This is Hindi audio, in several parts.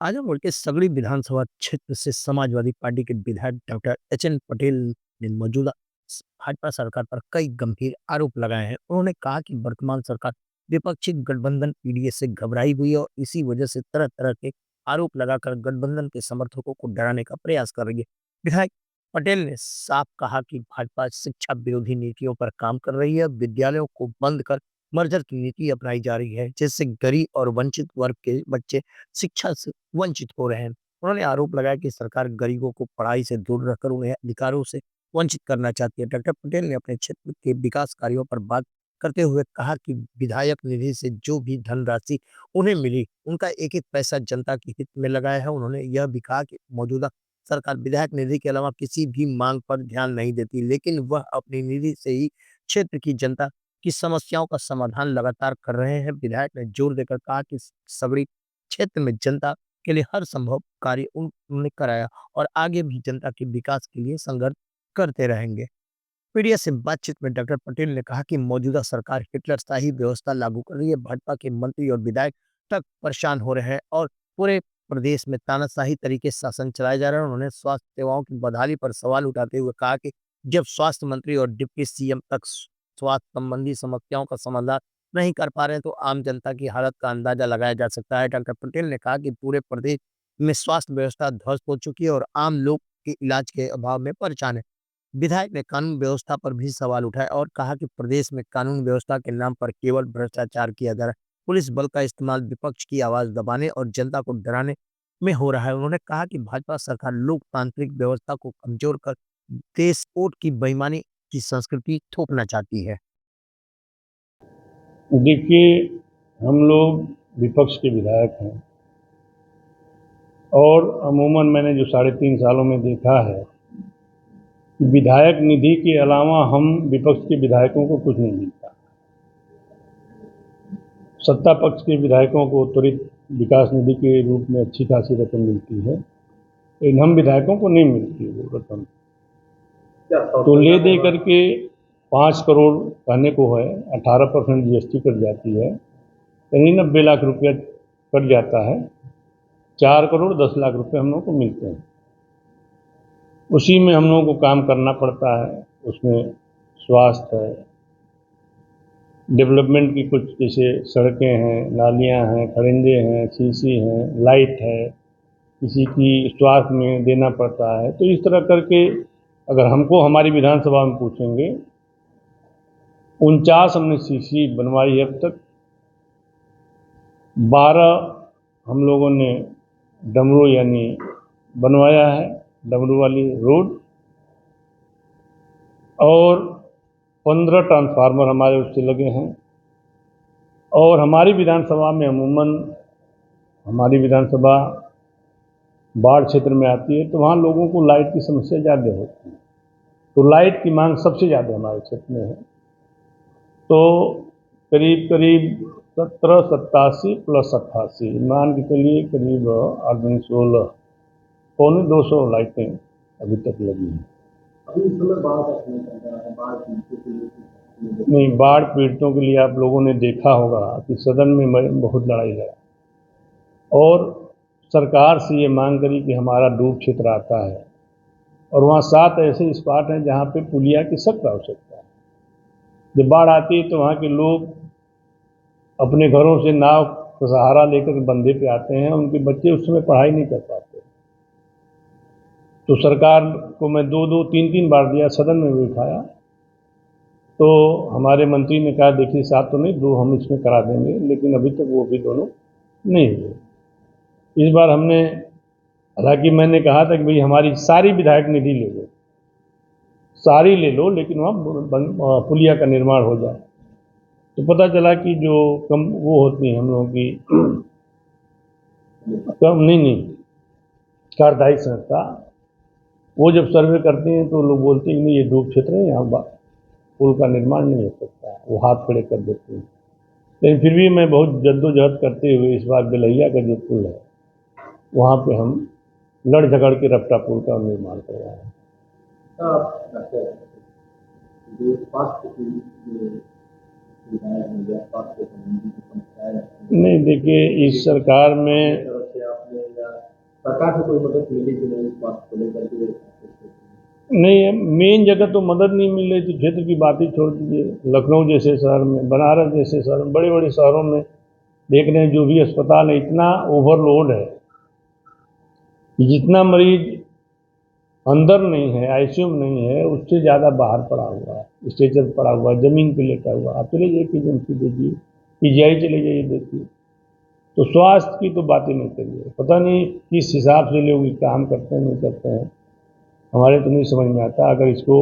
आजमगढ़ के सगड़ी विधानसभा क्षेत्र से समाजवादी पार्टी के विधायक डॉक्टर एच.एन. पटेल ने मौजूदा भाजपा सरकार पर कई गंभीर आरोप लगाए हैं। उन्होंने कहा कि वर्तमान सरकार विपक्षी गठबंधन पीडीए से घबराई हुई है और इसी वजह से तरह तरह के आरोप लगाकर गठबंधन के समर्थकों को डराने का प्रयास कर रही है। विधायक पटेल ने साफ कहा कि भाजपा शिक्षा विरोधी नीतियों पर काम कर रही है। विद्यालयों को बंद कर मर्जर की नीति अपनाई जा रही है, जिससे गरीब और वंचित वर्ग के बच्चे शिक्षा से वंचित हो रहे हैं। उन्होंने आरोप लगाया कि सरकार गरीबों को पढ़ाई से दूर रखकर उन्हें अधिकारों से वंचित करना चाहती है। डॉक्टर पटेल ने अपने क्षेत्र के विकास कार्यों पर बात करते हुए कहा कि विधायक निधि से जो भी धनराशि उन्हें मिली, उनका एक-एक पैसा जनता के हित में लगाया है। उन्होंने यह भी कहा कि मौजूदा सरकार विधायक निधि के अलावा किसी भी मांग पर ध्यान नहीं देती, लेकिन वह अपनी निधि से ही क्षेत्र की जनता की समस्याओं का समाधान लगातार कर रहे हैं। विधायक ने जोर देकर कहा कि सबरी क्षेत्र में जनता के लिए हर संभव कार्य उन्होंने कराया और आगे भी जनता के विकास के लिए संघर्ष करते रहेंगे। मीडिया से बातचीत में डॉक्टर पटेल ने कहा कि मौजूदा सरकार हिटलरशाही व्यवस्था लागू कर रही है। भाजपा के मंत्री और विधायक तक परेशान हो रहे हैं और पूरे प्रदेश में तानाशाही तरीके से शासन चलाया जा रहा है। उन्होंने स्वास्थ्य सेवाओं की बहाली पर सवाल उठाते हुए कहा कि जब स्वास्थ्य मंत्री और डिप्टी सीएम तक स्वास्थ्य संबंधी समस्याओं का समाधान नहीं कर पा रहे हैं, तो आम जनता की हालत का अंदाजा लगाया जा सकता है। डॉक्टर पटेल ने कहा कि पूरे प्रदेश में स्वास्थ्य व्यवस्था ध्वस्त हो चुकी है और आम लोग के इलाज के अभाव में परेशान है। विधायक ने कानून व्यवस्था पर भी सवाल उठाए और कहा कि प्रदेश में कानून व्यवस्था के नाम पर केवल भ्रष्टाचार किया जा रहा है। पुलिस बल का इस्तेमाल विपक्ष की आवाज दबाने और जनता को डराने में हो रहा है। उन्होंने कहा कि भाजपा सरकार लोकतांत्रिक व्यवस्था को कमजोर कर देश वोट की बेईमानी की संस्कृति थोपना चाहती है। देखिए, हम लोग विपक्ष के विधायक हैं और अमूमन मैंने जो 3.5 सालों में देखा है कि विधायक निधि के अलावा हम विपक्ष के विधायकों को कुछ नहीं मिलता। सत्ता पक्ष के विधायकों को त्वरित विकास निधि के रूप में अच्छी खासी रकम मिलती है, लेकिन हम विधायकों को नहीं मिलती वो रकम। तो ले दे करके 5 करोड़ कहने को है, 18% जीएसटी कट जाती है, यानी 90 लाख रुपया कट जाता है। 4 करोड़ 10 लाख रुपए हम लोगों को मिलते हैं। उसी में हम लोगों को काम करना पड़ता है। उसमें स्वास्थ्य है, डेवलपमेंट की कुछ जैसे सड़कें हैं, नालियां हैं, खरिंदे हैं, सीसी हैं, लाइट है, किसी की स्वास्थ्य में देना पड़ता है। तो इस तरह करके अगर हमको हमारी विधानसभा में पूछेंगे, 49 हमने सीसी बनवाई है अब तक। 12 हम लोगों ने डमरू यानी बनवाया है, डमरू वाली रोड, और 15 ट्रांसफार्मर हमारे उससे लगे हैं। और हमारी विधानसभा में अमूमन हमारी विधानसभा बाढ़ क्षेत्र में आती है, तो वहाँ लोगों को लाइट की समस्या ज़्यादा होती है। तो लाइट की मांग सबसे ज़्यादा हमारे क्षेत्र में है। तो करीब करीब 17 87 प्लस 88 मान के चलिए करीब 8 दूनी 16 पौने 200 लाइटें अभी तक लगी हैं। अभी इस समय बाढ़ का समय चल रहा है, बाढ़ पीड़ितों के लिए नहीं, बाढ़ पीड़ितों के लिए आप लोगों ने देखा होगा कि सदन में बहुत लड़ाई लड़ा और सरकार से ये मांग करी कि हमारा डूब क्षेत्र आता है और वहाँ 7 ऐसे स्पॉट हैं जहाँ पे पुलिया की सख्त आवश्यकता है। जब बाढ़ आती है तो वहाँ के लोग अपने घरों से नाव का सहारा लेकर बंधे पे आते हैं, उनके बच्चे उस समय पढ़ाई नहीं कर पाते। तो सरकार को मैं 2-2 3-3 बार दिया, सदन में भी उठाया, तो हमारे मंत्री ने कहा देखिए 7 तो नहीं, 2 हम इसमें करा देंगे, लेकिन अभी तक वो भी दोनों नहीं हुए। इस बार हमने, हालांकि मैंने कहा था कि भाई हमारी सारी विधायक निधि ले लो, सारी ले लो, लेकिन वहाँ पुलिया का निर्माण हो जाए। तो पता चला कि जो कम वो होती हैं हम लोगों की कम नहीं कार्यदायी संस्था, वो जब सर्वे करते हैं तो लोग बोलते हैं नहीं ये डूब क्षेत्र है, यहाँ पुल का निर्माण नहीं हो सकता, वो हाथ खड़े कर देते हैं। लेकिन फिर भी मैं बहुत जद्दोजहद करते हुए इस बार बेलैया का जो पुल है वहाँ पे हम लड़ झगड़ के रपटा पुल का निर्माण करवाए हैं। नहीं, देखिए इस सरकार में सरकार से कोई मदद मिली कि नहीं इस बात को लेकर के? नहीं, मेन जगह तो मदद नहीं मिल रही थी। क्षेत्र की बात ही छोड़ दीजिए, लखनऊ जैसे शहर में, बनारस जैसे शहर में, बड़े बड़े शहरों में देख रहे हैं जो भी अस्पताल है इतना ओवरलोड है कि जितना मरीज अंदर नहीं है, आईसीयू में नहीं है, उससे ज़्यादा बाहर पड़ा हुआ है, स्ट्रेचर पड़ा हुआ है, ज़मीन पे लेटा हुआ है। आप चले जाइए एजेंसी देखिए, पीजीआई चले जाइए देखिए। तो स्वास्थ्य की तो बात ही नहीं करिए। पता नहीं किस हिसाब से लोग ये काम करते हैं, नहीं करते हैं, हमारे तो नहीं समझ में आता। अगर इसको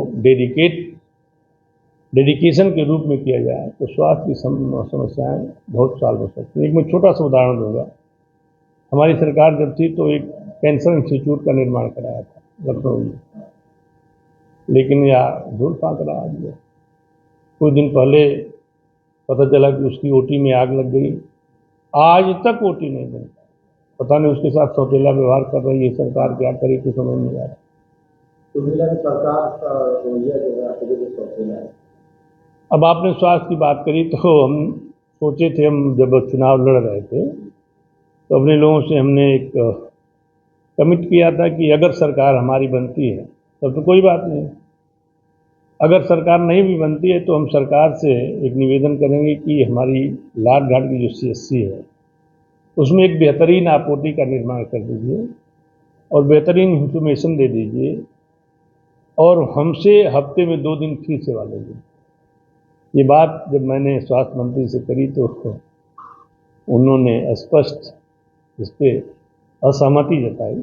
डेडिकेशन के रूप में किया जाए तो स्वास्थ्य की समस्याएं बहुत सॉल्व हो सकती हैं। एक मैं छोटा सा उदाहरण दूंगा। हमारी सरकार जब थी तो एक कैंसर इंस्टीट्यूट का निर्माण कराया था लखनऊ में, लेकिन यह धूल फांक रहा है। कुछ दिन पहले पता चला कि उसकी ओटी में आग लग गई, आज तक ओटी नहीं बनी। पता नहीं उसके साथ सौतेला व्यवहार कर रही है सरकार, क्या करे कुछ समझ नहीं आ रहा। तो मिला कि सरकार का रवैया जो है आपको जो सौतेला है। अब आपने स्वास्थ्य की बात करी तो हम सोचे थे, हम जब चुनाव लड़ रहे थे तो अपने लोगों से हमने एक कमिट किया था कि अगर सरकार हमारी बनती है तब तो कोई बात नहीं, अगर सरकार नहीं भी बनती है तो हम सरकार से एक निवेदन करेंगे कि हमारी लाट घाट की जो सीएससी है उसमें एक बेहतरीन आपूर्ति का निर्माण कर दीजिए और बेहतरीन इंफॉर्मेशन दे दीजिए और हमसे हफ्ते में 2 दिन फ्री सेवा लीजिए। ये बात जब मैंने स्वास्थ्य मंत्री से करी तो उन्होंने स्पष्ट इस पर असहमति जताई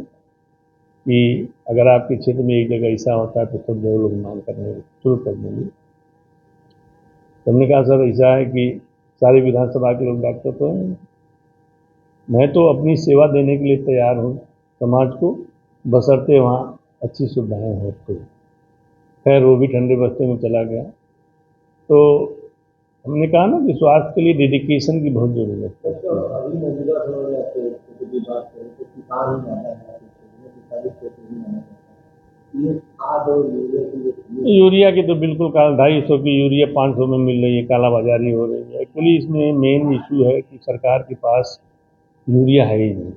कि अगर आपके क्षेत्र में एक जगह ऐसा होता है तो सब जो लोग मांग करने शुरू कर देंगे। तो हमने कहा सर ऐसा है कि सारी विधानसभा के लोग डॉक्टर तो हैं, मैं तो अपनी सेवा देने के लिए तैयार हूँ समाज को, बशर्ते वहाँ अच्छी सुविधाएँ हो। तो खैर वो भी ठंडे बस्ते में चला गया। तो हमने कहा ना कि स्वास्थ्य के लिए डेडिकेशन की बहुत ज़रूरत है। अभी मौजूदा समय में आपसे की बात करें तो किसान ही ज़्यादा है, किसानी क्षेत्र ही माना जाता है। ये खाद और यूरिया की जो यूरिया की तो बिल्कुल 250 की यूरिया 500 में मिल रही है, कालाबाजारी हो रही है। एक्चुअली इसमें मेन इशू है कि सरकार के पास यूरिया है ही नहीं,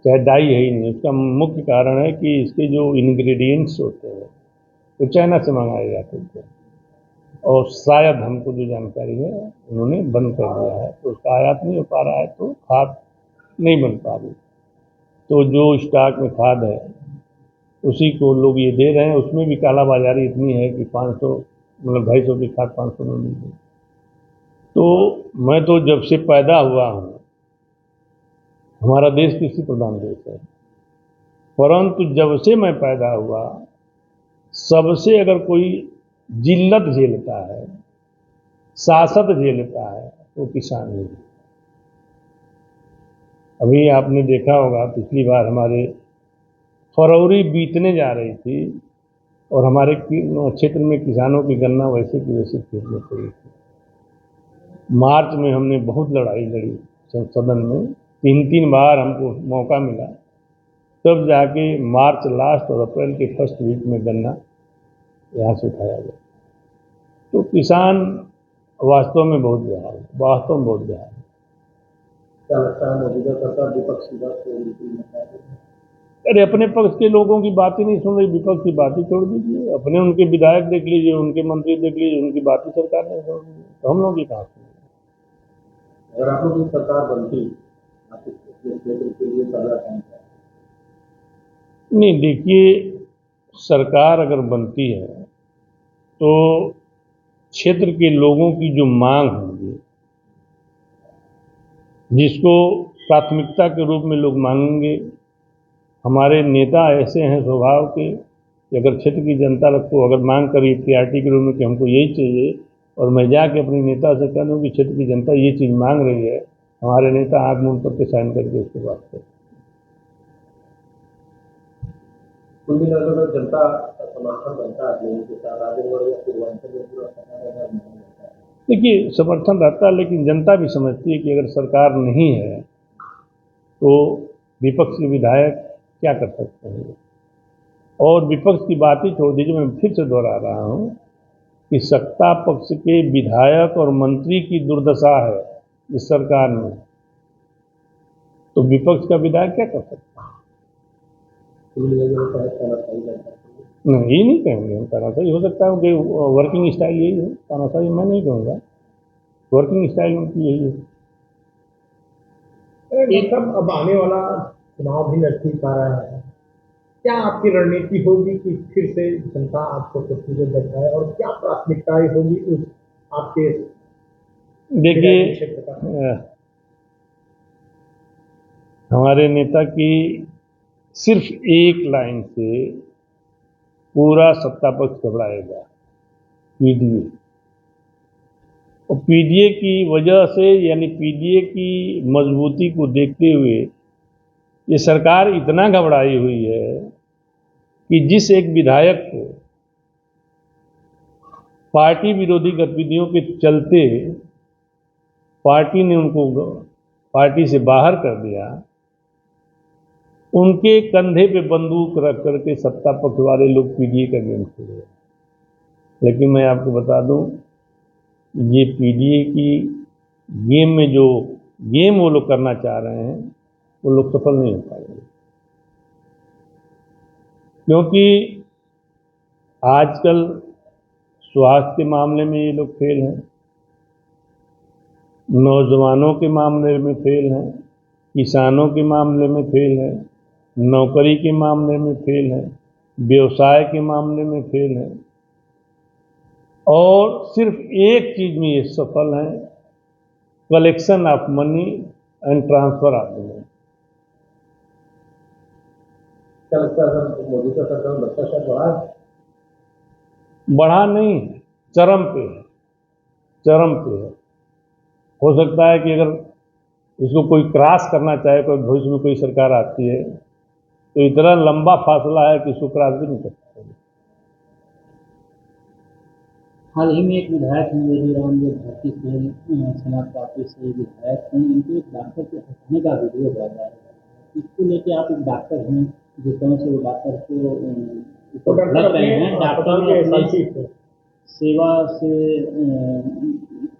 चाहे डाई है ही नहीं। इसका मुख्य कारण है कि इसके जो इंग्रेडिएंट्स होते हैं वो चाइना से मंगाए जाते थे और शायद हमको जो जानकारी है उन्होंने बंद कर दिया है, तो उसका आयात नहीं हो पा रहा है, तो खाद नहीं बन पा रही। तो जो स्टॉक में खाद है उसी को लोग ये दे रहे हैं, उसमें भी कालाबाजारी इतनी है कि 500 मतलब 250 की खाद 500 में मिल रही। तो मैं तो जब से पैदा हुआ हूँ, हमारा देश कृषि प्रधान देश है, परंतु जब से मैं पैदा हुआ सबसे अगर कोई जिल्लत झेलता है, सासत झेलता है वो किसान ही है। अभी आपने देखा होगा पिछली बार हमारे फरवरी बीतने जा रही थी और हमारे क्षेत्र में किसानों की गन्ना वैसे की वैसे खेत में पड़ी थी। मार्च में हमने बहुत लड़ाई लड़ी सदन में, 3 बार हमको मौका मिला, तब जाके मार्च लास्ट और अप्रैल के फर्स्ट वीक में गन्ना यहाँ से उठाया गया। तो किसान वास्तव में बहुत बेहाल है, वास्तव में बहुत बेहाल है। क्या लगता है मौजूदा सरकार विपक्ष की बात को अरे अपने पक्ष के लोगों की बात ही नहीं सुन रही, विपक्ष की बात ही छोड़ दीजिए। अपने उनके विधायक देख लीजिए, उनके मंत्री देख लीजिए, उनकी बात ही सरकार नहीं सुन रही, तो हम लोग की कहाँ सुन। अगर आप लोग की सरकार बनती आप इस क्षेत्र के लिए पहला काम क्या? नहीं देखिए, सरकार अगर बनती है तो क्षेत्र के लोगों की जो मांग होगी, जिसको प्राथमिकता के रूप में लोग मांगेंगे, हमारे नेता ऐसे हैं स्वभाव के कि अगर क्षेत्र की जनता को अगर मांग करी पीआरटी के रूप में कि हमको यही चाहिए, और मैं जाके अपने नेता से कह दूँ कि क्षेत्र की जनता ये चीज़ मांग रही है, हमारे नेता आँख मूंद करके साइन करके उसके बात करें। कुल मिलाकर जनता का समर्थन बनता है लोगों के साथ आगे बढ़ या पूर्वांचल में पूरा समाधान नहीं होता है। देखिए समर्थन रहता है, लेकिन जनता भी समझती है कि अगर सरकार नहीं है तो विपक्ष के विधायक क्या कर सकते हैं। और विपक्ष की बात ही छोड़ दीजिए, मैं फिर से दोहरा रहा हूँ कि सत्ता पक्ष के विधायक और मंत्री की दुर्दशा है इस सरकार में, तो विपक्ष का विधायक क्या कर सकता है। कुल मिलाकर तानाशाही लगता है। नहीं, ये नहीं कहेंगे हम तानाशाही। हो सकता है कि वर्किंग स्टाइल यही है, तानाशाही मैं नहीं कहूँगा, वर्किंग स्टाइल उनकी यही है। ये सब अब आने वाला चुनाव भी नजदीक आ रहा है, क्या आपकी रणनीति होगी कि फिर से जनता आपको कुर्सी पे बैठाए और क्या प्राथमिकताएं होगी उस आपके देखिए, विधायक क्षेत्र का? हमारे नेता की सिर्फ एक लाइन से पूरा सत्ता पक्ष घबराएगा, पीडीए। और पीडीए की वजह से, यानी पीडीए की मजबूती को देखते हुए ये सरकार इतना घबराई हुई है कि जिस एक विधायक को पार्टी विरोधी गतिविधियों के चलते पार्टी ने उनको पार्टी से बाहर कर दिया, उनके कंधे पे बंदूक रख करके सत्ता पक्ष वाले लोग पीडीए का गेम खेल रहे हैं। लेकिन मैं आपको बता दूं, ये पीडीए की गेम में जो गेम वो लोग करना चाह रहे हैं वो लोग सफल नहीं हो पाएंगे, क्योंकि आजकल स्वास्थ्य के मामले में ये लोग फेल हैं, नौजवानों के मामले में फेल हैं, किसानों के मामले में फेल हैं, नौकरी के मामले में फेल हैं, व्यवसाय के मामले में फेल हैं, और सिर्फ एक चीज में ये सफल हैं, collection of money and transfer of money. क्या लगता है सर, मौजूदा सरकार में भ्रष्टाचार बढ़ा है? बढ़ा नहीं, चरम पे है, चरम पे है। हो सकता है कि अगर इसको कोई क्रॉस करना चाहे, कोई भविष्य में कोई सरकार आती है, तो इतना लंबा फासला है कि इसको क्रॉस भी नहीं कर सकते। हाल ही में एक विधायक हैं वेदी राम, जो भारतीय समाज पार्टी से विधायक हैं, उनको एक डॉक्टर के हटाने का वीडियो वायरल है। इसको लेके आप एक डॉक्टर हैं, जिस तरह से वो डॉक्टर को तो ऊपर डॉक्टर लग रहे हैं, अपने डॉक्टर अस्पताल ने के अपनी एसआईसी को सेवा से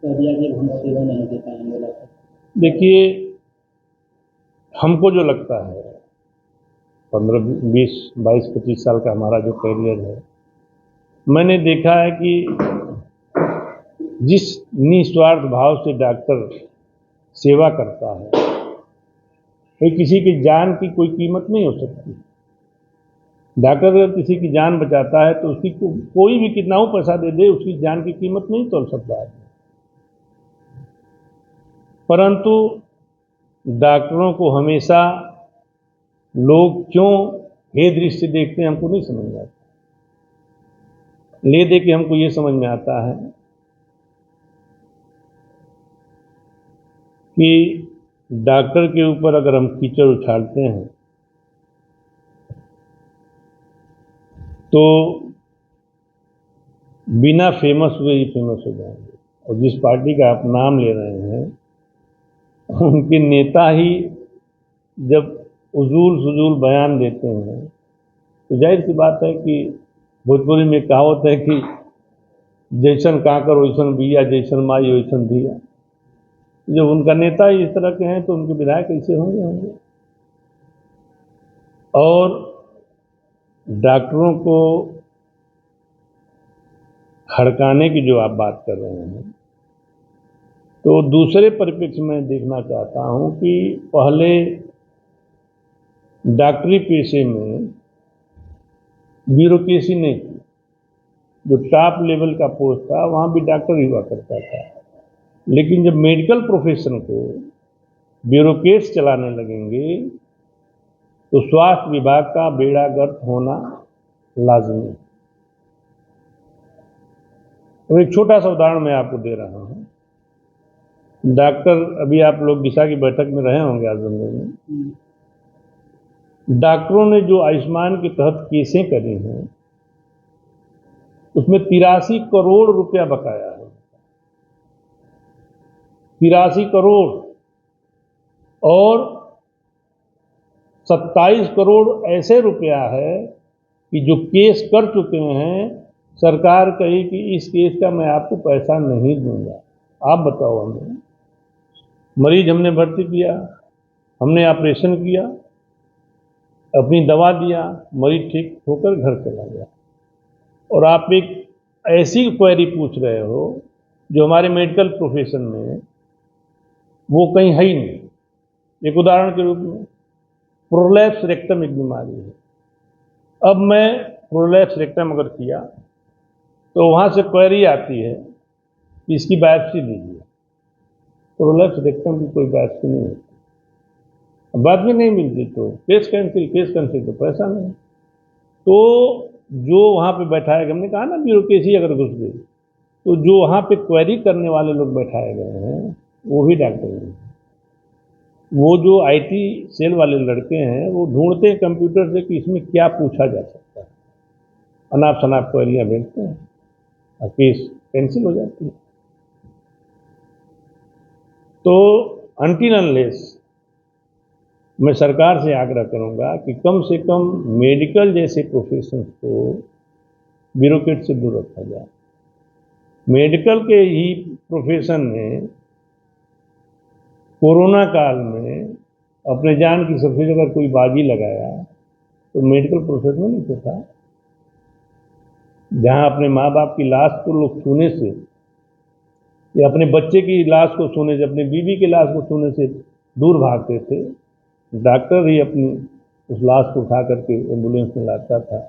कह दिया कि हम सेवा नहीं दे पाएंगे। बोला था। देखिए, हमको जो लगता है, 15, 20, 22, 25 साल का हमारा जो कैरियर है, मैंने देखा है कि जिस निस्वार्थ भाव से डॉक्टर सेवा करता है, भाई किसी की जान की कोई कीमत नहीं हो सकती। डॉक्टर अगर किसी की जान बचाता है तो उसकी कोई भी कितना हो पैसा दे दे, उसकी जान की कीमत नहीं तोल सकता है। परंतु डॉक्टरों को हमेशा लोग क्यों हे दृष्टि से देखते हैं, हमको नहीं समझ में आता। ले दे के हमको ये समझ में आता है कि डॉक्टर के ऊपर अगर हम कीचड़ उछालते हैं तो बिना फेमस हुए ही फेमस हो जाएंगे। और जिस पार्टी का आप नाम ले रहे हैं, उनके नेता ही जब उजूल सुजूल बयान देते हैं, तो जाहिर सी बात है कि भोजपुरी में कहावत है कि जैसन काकर वैसन बिया, जैसन माई वैसन धिया। जब उनका नेता ही इस तरह के हैं तो उनके विधायक कैसे होंगे। और डॉक्टरों को हड़काने की जो आप बात कर रहे हैं, तो दूसरे परिप्रेक्ष्य में देखना चाहता हूं कि पहले डॉक्टरी पेशे में ब्यूरोक्रेसी नहीं थी। जो टॉप लेवल का पोस्ट था वहां भी डॉक्टर ही हुआ करता था, लेकिन जब मेडिकल प्रोफेशन को ब्यूरोक्रेट्स चलाने लगेंगे तो स्वास्थ्य विभाग का बेड़ा गर्क होना लाजमी है। तो एक छोटा सा उदाहरण मैं आपको दे रहा हूं। डॉक्टर, अभी आप लोग दिशा की बैठक में रहे होंगे आज में, डॉक्टरों ने जो आयुष्मान के तहत केसें करी हैं उसमें 83 करोड़ रुपया बकाया है। 83 करोड़, और 27 करोड़ ऐसे रुपया है कि जो केस कर चुके हैं, सरकार कही कि इस केस का मैं आपको पैसा नहीं दूंगा। आप बताओ, हमें मरीज हमने भर्ती किया, हमने ऑपरेशन किया, अपनी दवा दिया, मरीज ठीक होकर घर चला गया। और आप एक ऐसी क्वेरी पूछ रहे हो जो हमारे मेडिकल प्रोफेशन में वो कहीं है ही नहीं। एक उदाहरण के रूप में प्रोलैप्स रेक्टम एक बीमारी है। अब मैं प्रोलैप्स रेक्टम अगर किया तो वहाँ से क्वेरी आती है कि इसकी बायोप्सी लीजिए। प्रोलैप्स रेक्टम की कोई बायोप्सी नहीं होती, बाद में नहीं मिलती तो केस कैंसिल तो पैसा नहीं। तो जो वहाँ पे बैठाया गया, हमने कहा ना ब्यूरोक्रेसी अगर घुस गई, तो जो वहाँ पे क्वेरी करने वाले लोग बैठाए गए हैं वो भी डॉक्टर नहीं। वो जो आईटी सेल वाले लड़के हैं वो ढूंढते हैं कंप्यूटर से कि इसमें क्या पूछा जा सकता है, अनाप शनाप क्वेरियाँ भेजते हैं और केस कैंसिल हो जाती है। तो अनटिल अनलेस मैं सरकार से आग्रह करूंगा कि कम से कम मेडिकल जैसे प्रोफेशन को ब्यूरोक्रेट से दूर रखा जाए। मेडिकल के ही प्रोफेशन ने कोरोना काल में अपने जान की सबसे अगर कोई बाजी लगाया तो मेडिकल प्रोफेशन नहीं तो था। जहां अपने माँ बाप की लाश को लोग छूने से या अपने बच्चे की लाश को छूने से, अपने बीवी की लाश को छूने से दूर भागते थे, डॉक्टर ही अपनी उस लाश को उठा करके एम्बुलेंस में लाता था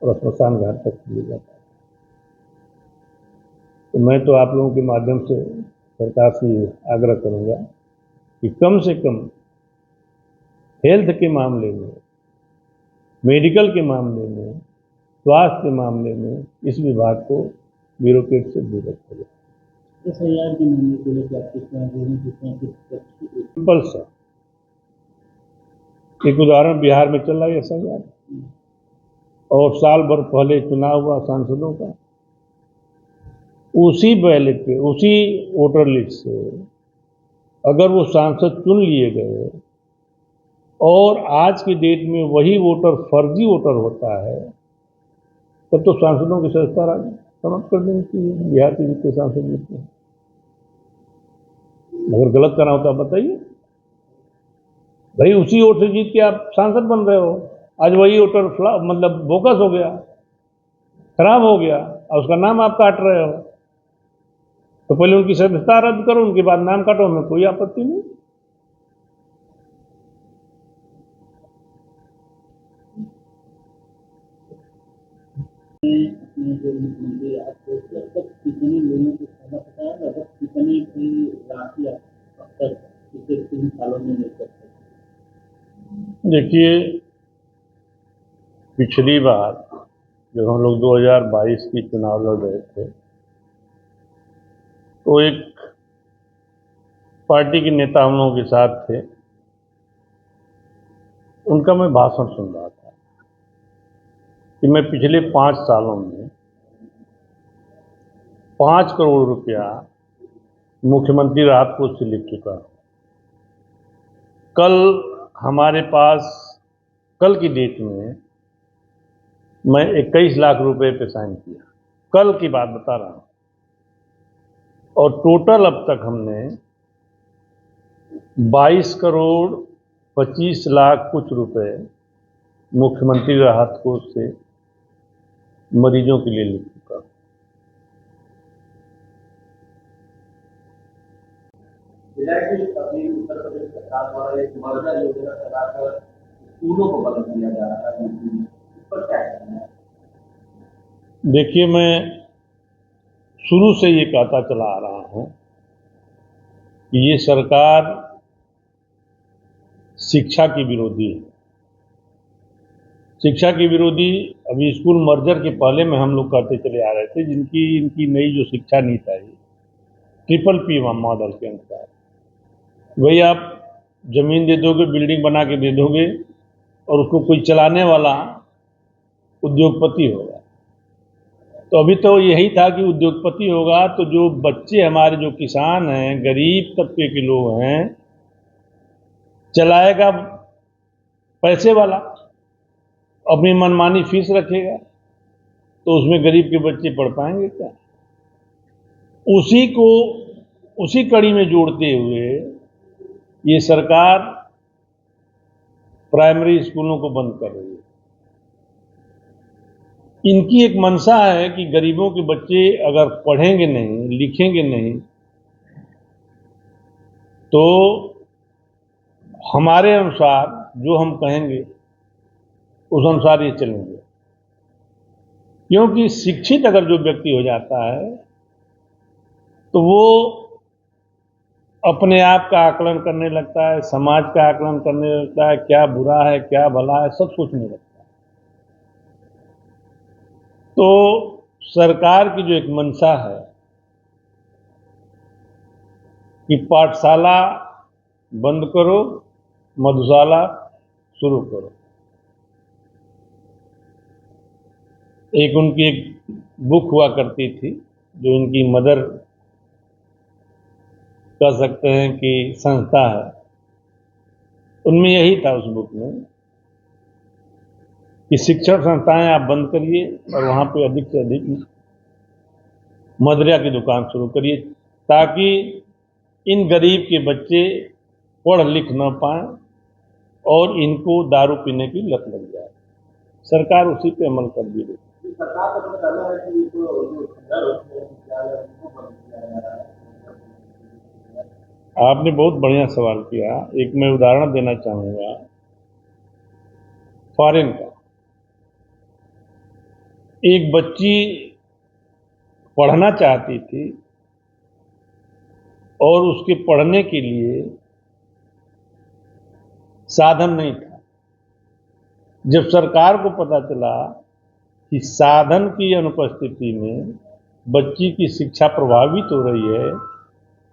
और स्मशान घाट तक ले जाता था। तो मैं तो आप लोगों के माध्यम से सरकार से आग्रह करूंगा कि कम से कम हेल्थ के मामले में, मेडिकल के मामले में, स्वास्थ्य के मामले में इस विभाग को ब्यूरोक्रेट से दूर रखा जाए। SIR के मामले को लेकर आप किस तरह से सिंपल सा एक उदाहरण बिहार में चल रहा है SIR, और साल भर पहले चुनाव हुआ सांसदों का, उसी बैलेट पे, उसी वोटर लिस्ट से अगर वो सांसद चुन लिए गए और आज की डेट में वही वोटर फर्जी वोटर होता है, तब तो सांसदों की सदस्यता समाप्त कर देनी चाहिए। बिहार के जितने सांसद जीते हैं, अगर गलत करना होता बताइए भाई। उसी वोट से जीत के आप सांसद बन रहे हो, आज वही वोटर मतलब बोकस हो गया, खराब हो गया और उसका नाम आप काट रहे हो, तो पहले उनकी सदस्यता रद्द करो, उनके बाद नाम काटो, हमें कोई आपत्ति नहीं। अपने जो मुख्यमंत्री आपको अब तक कितने लोगों को खाना पता है, लगभग कितने की राशि अब तक पिछले 3 सालों में मिल सकते? देखिए, पिछली बार जब हम लोग 2022 की चुनाव लड़ रहे थे तो एक पार्टी के नेता हम लोगों के साथ थे, उनका मैं भाषण सुन रहा था कि मैं पिछले 5 सालों में 5 करोड़ रुपया मुख्यमंत्री राहत कोष से लिख चुका हूँ। कल हमारे पास, कल की डेट में मैं 21 लाख रुपए पे साइन किया, कल की बात बता रहा हूँ। और टोटल अब तक हमने 22 करोड़ 25 लाख कुछ रुपए मुख्यमंत्री राहत कोष से मरीजों के लिए लिख चुका। अभी उत्तर प्रदेश सरकार द्वारा एक मुआवजा योजना चलाकर स्कूलों को बदल दिया जा रहा है, इस पर क्या कहना है? देखिए, मैं शुरू से ये कहता चला आ रहा हूं कि ये सरकार शिक्षा की विरोधी है। शिक्षा की विरोधी अभी स्कूल मर्जर के पहले में हम लोग कहते चले आ रहे थे, इनकी नई जो शिक्षा नीति आई PPP मॉडल के अनुसार, वही आप जमीन दे दोगे, बिल्डिंग बना के दे दोगे और उसको कोई चलाने वाला उद्योगपति होगा। तो अभी तो यही था कि उद्योगपति होगा तो जो बच्चे हमारे, जो किसान हैं, गरीब तबके के लोग हैं, चलाएगा पैसे वाला, अपनी मनमानी फीस रखेगा, तो उसमें गरीब के बच्चे पढ़ पाएंगे क्या? उसी कड़ी में जोड़ते हुए ये सरकार प्राइमरी स्कूलों को बंद कर रही है। इनकी एक मंशा है कि गरीबों के बच्चे अगर पढ़ेंगे नहीं, लिखेंगे नहीं, तो हमारे अनुसार जो हम कहेंगे उस अनुसार ये चलेंगे। क्योंकि शिक्षित अगर जो व्यक्ति हो जाता है तो वो अपने आप का आकलन करने लगता है, समाज का आकलन करने लगता है, क्या बुरा है क्या भला है सब सोचने लगता है। तो सरकार की जो एक मंशा है कि पाठशाला बंद करो, मधुशाला शुरू करो। एक उनकी एक बुक हुआ करती थी जो उनकी मदर कह सकते हैं कि संस्था है, उनमें यही था उस बुक में कि शिक्षण संस्थाएं आप बंद करिए और वहां पे अधिक से अधिक मदिरा की दुकान शुरू करिए, ताकि इन गरीब के बच्चे पढ़ लिख न पाएं और इनको दारू पीने की लत लग जाए। सरकार उसी पे अमल कर दी रही। सरकार का तो कहना है कि ये तो जो खंडर होते हैं विद्यालय उनको बंद किया जा रहा है। आपने बहुत बढ़िया सवाल किया। एक मैं उदाहरण देना चाहूंगा फॉरेन का। एक बच्ची पढ़ना चाहती थी और उसके पढ़ने के लिए साधन नहीं था। जब सरकार को पता चला कि साधन की अनुपस्थिति में बच्ची की शिक्षा प्रभावित हो रही है,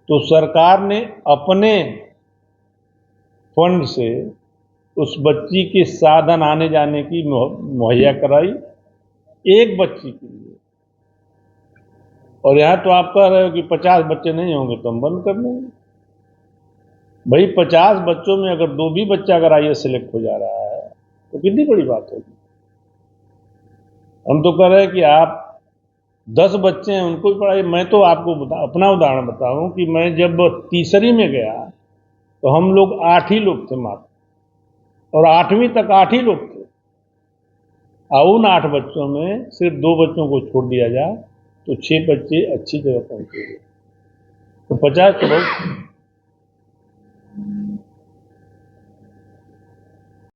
तो सरकार ने अपने फंड से उस बच्ची के साधन आने जाने की मुहैया कराई एक बच्ची के लिए। और यहां तो आप कह रहे हो कि 50 बच्चे नहीं होंगे तो हम बंद कर देंगे। भाई 50 बच्चों में अगर 2 भी बच्चा अगर आईएएस सेलेक्ट हो जा रहा है तो कितनी बड़ी बात होगी। हम तो कह रहे हैं कि आप 10 बच्चे हैं उनको भी पढ़ाइए। मैं तो आपको अपना उदाहरण बताऊं कि मैं जब तीसरी में गया तो हम लोग 8 ही लोग थे मात्र, और 8वीं तक 8 ही लोग थे। और उन 8 बच्चों में सिर्फ 2 बच्चों को छोड़ दिया जाए तो 6 बच्चे अच्छी जगह पहुंचे। तो 50 तो बहुत